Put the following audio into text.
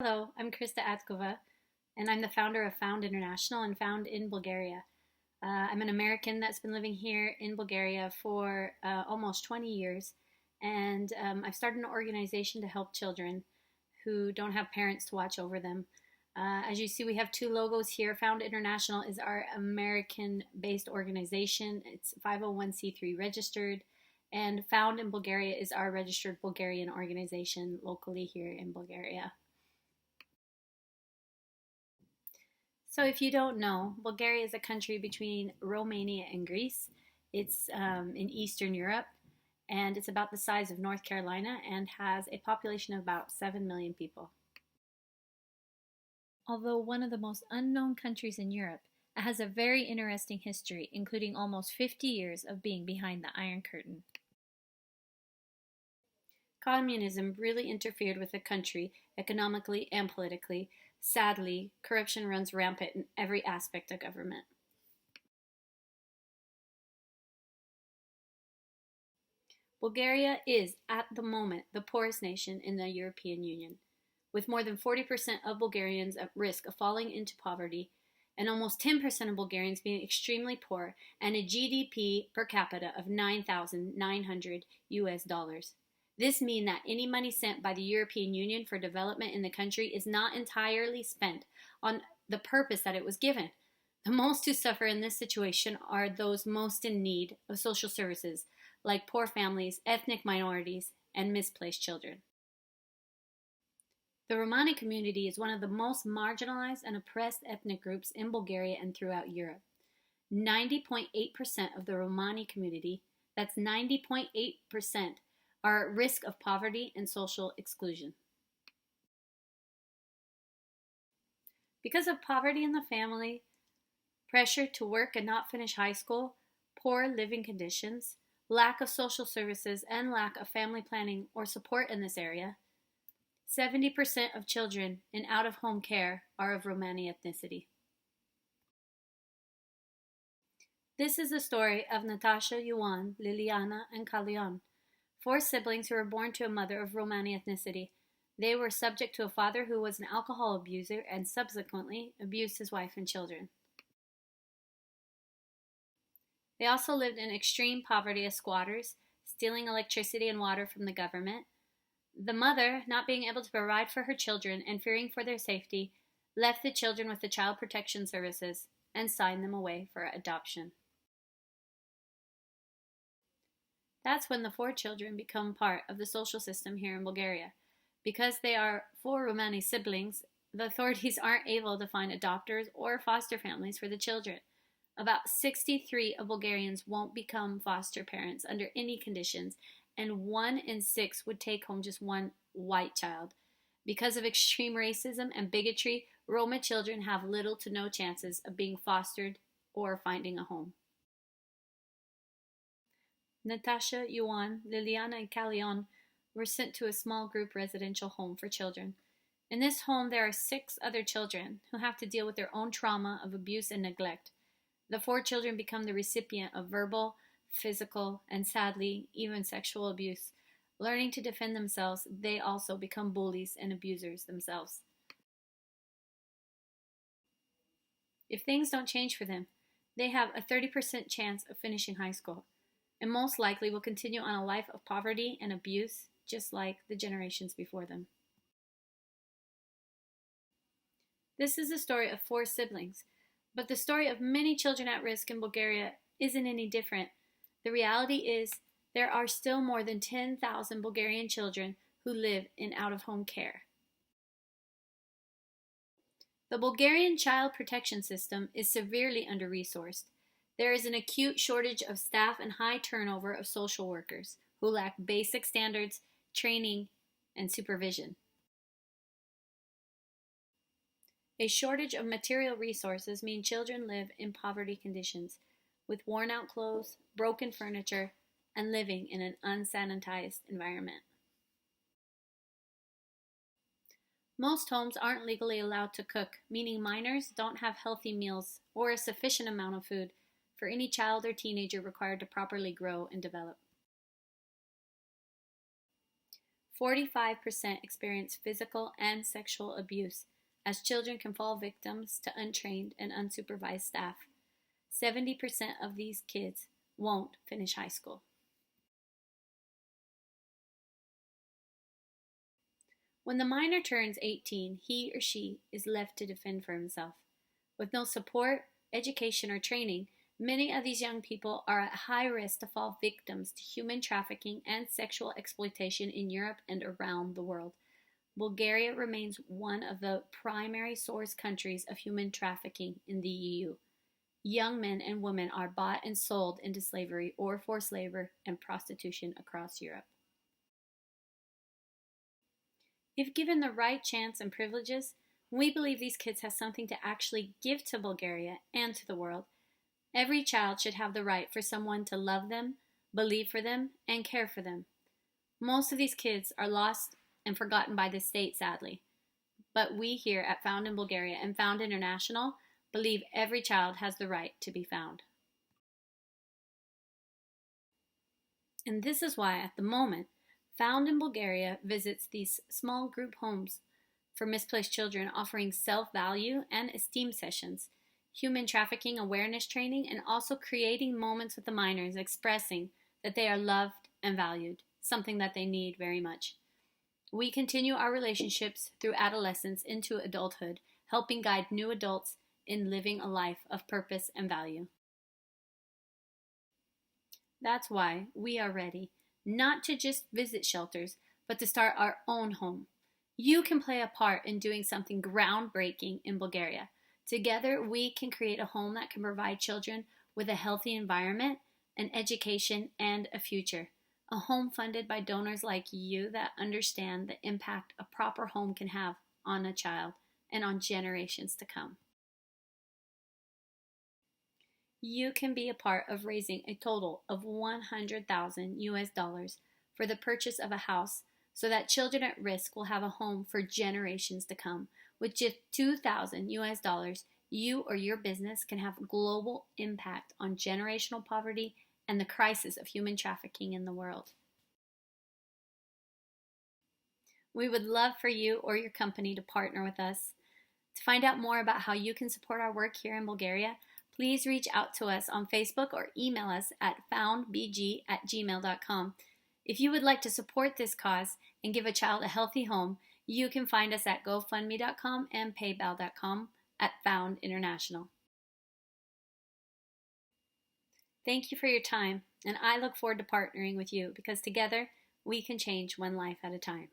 Hello, I'm Krista Atkova, and I'm the founder of Found International and Found in Bulgaria. I'm an American that's been living here in Bulgaria for almost 20 years, and I've started an organization to help children who don't have parents to watch over them. As you see, we have two logos here. Found International is our American-based organization. It's 501c3 registered, and Found in Bulgaria is our registered Bulgarian organization locally here in Bulgaria. So if you don't know, Bulgaria is a country between Romania and Greece. It's in Eastern Europe, and it's about the size of North Carolina and has a population of about 7 million people. Although one of the most unknown countries in Europe, it has a very interesting history, including almost 50 years of being behind the Iron Curtain. Communism really interfered with the country economically and politically. Sadly, corruption runs rampant in every aspect of government. Bulgaria is, at the moment, the poorest nation in the European Union, with more than 40% of Bulgarians at risk of falling into poverty, and almost 10% of Bulgarians being extremely poor, and a GDP per capita of 9,900 US dollars. This means that any money sent by the European Union for development in the country is not entirely spent on the purpose that it was given. The most who suffer in this situation are those most in need of social services, like poor families, ethnic minorities, and misplaced children. The Romani community is one of the most marginalized and oppressed ethnic groups in Bulgaria and throughout Europe. 90.8% of the Romani community, that's 90.8%, are at risk of poverty and social exclusion. Because of poverty in the family, pressure to work and not finish high school, poor living conditions, lack of social services, and lack of family planning or support in this area, 70% of children in out-of-home care are of Romani ethnicity. This is the story of Natasha, Ioan, Liliana, and Calion, 4 siblings who were born to a mother of Romani ethnicity. They were subject to a father who was an alcohol abuser and subsequently abused his wife and children. They also lived in extreme poverty as squatters, stealing electricity and water from the government. The mother, not being able to provide for her children and fearing for their safety, left the children with the Child Protection Services and signed them away for adoption. That's when the 4 children become part of the social system here in Bulgaria. Because they are 4 Romani siblings, the authorities aren't able to find adopters or foster families for the children. About 63 of Bulgarians won't become foster parents under any conditions, and 1 in 6 would take home just one white child. Because of extreme racism and bigotry, Roma children have little to no chances of being fostered or finding a home. Natasha, Ioan, Liliana, and Calion were sent to a small group residential home for children. In this home, there are 6 other children who have to deal with their own trauma of abuse and neglect. The 4 children become the recipient of verbal, physical, and sadly, even sexual abuse. Learning to defend themselves, they also become bullies and abusers themselves. If things don't change for them, they have a 30% chance of finishing high school, and most likely will continue on a life of poverty and abuse, just like the generations before them. This is the story of 4 siblings, but the story of many children at risk in Bulgaria isn't any different. The reality is there are still more than 10,000 Bulgarian children who live in out-of-home care. The Bulgarian child protection system is severely under-resourced. There is an acute shortage of staff and high turnover of social workers who lack basic standards, training, and supervision. A shortage of material resources means children live in poverty conditions, with worn-out clothes, broken furniture, and living in an unsanitized environment. Most homes aren't legally allowed to cook, meaning minors don't have healthy meals or a sufficient amount of food for any child or teenager required to properly grow and develop. 45% experience physical and sexual abuse, as children can fall victims to untrained and unsupervised staff. 70% of these kids won't finish high school. When the minor turns 18, he or she is left to defend for himself. With no support, education, or training, many of these young people are at high risk to fall victims to human trafficking and sexual exploitation in Europe and around the world. Bulgaria remains one of the primary source countries of human trafficking in the EU. Young men and women are bought and sold into slavery or forced labor and prostitution across Europe. If given the right chance and privileges, we believe these kids have something to actually give to Bulgaria and to the world. Every child should have the right for someone to love them, believe for them, and care for them. Most of these kids are lost and forgotten by the state, sadly. But we here at Found in Bulgaria and Found International believe every child has the right to be found. And this is why, at the moment, Found in Bulgaria visits these small group homes for misplaced children, offering self-value and esteem sessions, human trafficking awareness training, and also creating moments with the minors expressing that they are loved and valued, something that they need very much. We continue our relationships through adolescence into adulthood, helping guide new adults in living a life of purpose and value. That's why we are ready, not to just visit shelters, but to start our own home. You can play a part in doing something groundbreaking in Bulgaria. Together, we can create a home that can provide children with a healthy environment, an education, and a future. A home funded by donors like you that understand the impact a proper home can have on a child and on generations to come. You can be a part of raising a total of 100,000 US dollars for the purchase of a house so that children at risk will have a home for generations to come. With just 2,000 US dollars, you or your business can have global impact on generational poverty and the crisis of human trafficking in the world. We would love for you or your company to partner with us. To find out more about how you can support our work here in Bulgaria, please reach out to us on Facebook or email us at foundbg@gmail.com. If you would like to support this cause and give a child a healthy home, you can find us at gofundme.com and paypal.com at Found International. Thank you for your time, and I look forward to partnering with you because together we can change one life at a time.